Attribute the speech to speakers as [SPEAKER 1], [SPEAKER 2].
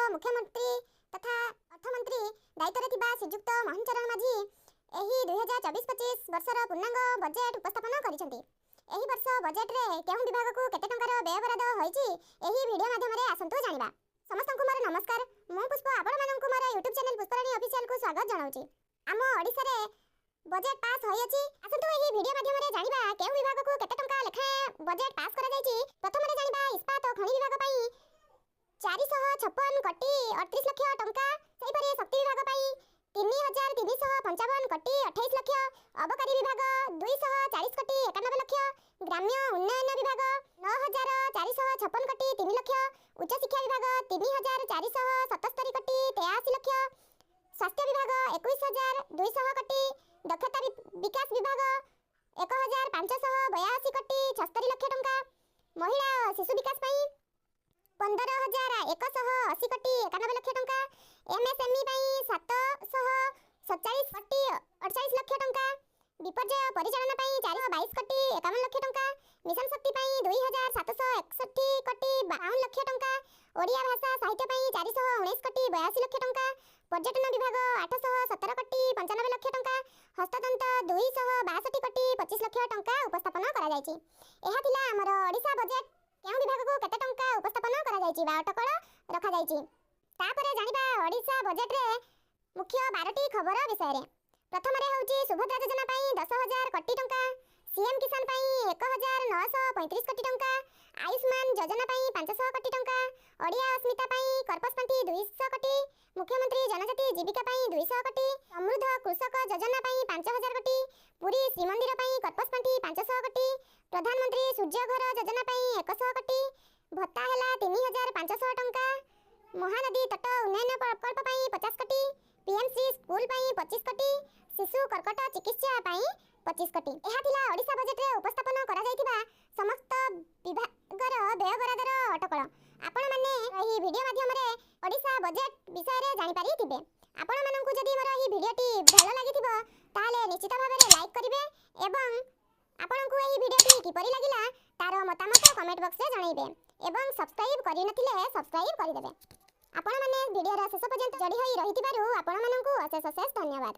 [SPEAKER 1] मुख्यमंत्री तथा अर्थमंत्री दायित्व थिबा श्रीयुक्त मोहन चरण माझी एही 2024-25 वर्षर पूर्णांग बजेट उपस्थापन करिसेंती। एही वर्ष बजेट रे केउं विभाग को केते टंकार व्यय बराद होईची एही वीडियो माध्यम रे आसंतु जानिबा। समस्तंकु मोर नमस्कार। मु पुष्प आपण मानंकु मोर YouTube चैनल पुष्पराणी ऑफिशियल को स्वागत जणाउची। आम ओडिसा रे बजेट पास होई अछि। आसंतु एही वीडियो माध्यम रे जानिबा केउं विभाग को केते टंका लेखा बजेट पास करा जाईची। प्रथम रे जानिबा इस्पात और खनि विभाग पई 456 कोटी 38 लाख टंका, सेहि परि शक्ति विभाग पई 3355 कोटी 28 लाख, अबकारी विभाग 240 कोटी 91 लाख, ग्राम्य उन्नयन विभाग 9456 कोटी 3 लाख, उच्च शिक्षा विभाग 3477 कोटी 83 लाख, स्वास्थ्य विभाग 21200 कोटी, दक्षता विकास विभाग 1582 कोटी 76 लाख टंका, महिला और शिशु विकास पई 15180 कोटी 91 लाख टंका, एमएसएमई पई 747 कोटी 48 लाख टंका, विपर्यय परिचालन पई 422 कोटी 51 लाख टंका, मिशन शक्ति पई 2761 कोटी 52 लाख टंका, ओडिया भाषा साहित्य पई 419 कोटी 82 लाख टंका, पर्यटन विभाग 817 कोटी 95 लाख टंका, हस्ततंत्र 262 कोटी 25 लाख टंका उपस्थापन करा जायछि। एहा थिला हमर ओडिसा बजेट केउं विभाग को केते टंका उपस्थापन करा जायछि बा अटकळ रखा जायछि। तापरे जानिबा ओडिसा बजेट रे मुख्य 12टी खबर विषय रे। प्रथम रे होउछि सुभद्रा योजना पई 10000 कोटी टंका, सीएम किसान पई 1935 कोटी टंका, आयुष्मान योजना पई 500 कोटी टंका, ओडिया अस्मिता पई कर्पस पंथी 200 कोटी, मुख्यमंत्री जनजाति जीविका पई 200 कोटी, समृद्ध कृषक योजना पई 5000 कोटी, पुरी श्रीमंदिर पई कर्पस पंथी 500 कोटी, प्रधानमंत्री सूर्य घर योजना पई 100 कोटी, भत्ता हैला 3500 टंका, महानदी तट उन्नयन प्रकल्प पई 50 कोटी, पीएमसी स्कूल पई 25 कोटी, शिशु कर्कट चिकित्सा पई 25 कोटी। एहा थिला ओडिसा बजेट रे उपस्थापन करा जायतिबा समस्त विभागर व्यय बरादर अटकळ। आपण माने एही वीडियो माध्यम रे ओडिसा बजेट विषय रे जानि पारि थिबे। आपण माननकु जदि मोर एही वीडियोटी भलो लागिथिबो ताले निश्चित भाबे लाइक करिवे एवं आपनकु एही वीडियोटी किपरि लागिला तार मतामत कमेंट बॉक्स रे जणाइबे एवं सब्सक्राइब करि नथिले सब्सक्राइब करि देबे। आपण माने वीडियो रा शेष पर्यंत जडी होई रहितिबारु आपण माननकु अशेष अशेष धन्यवाद।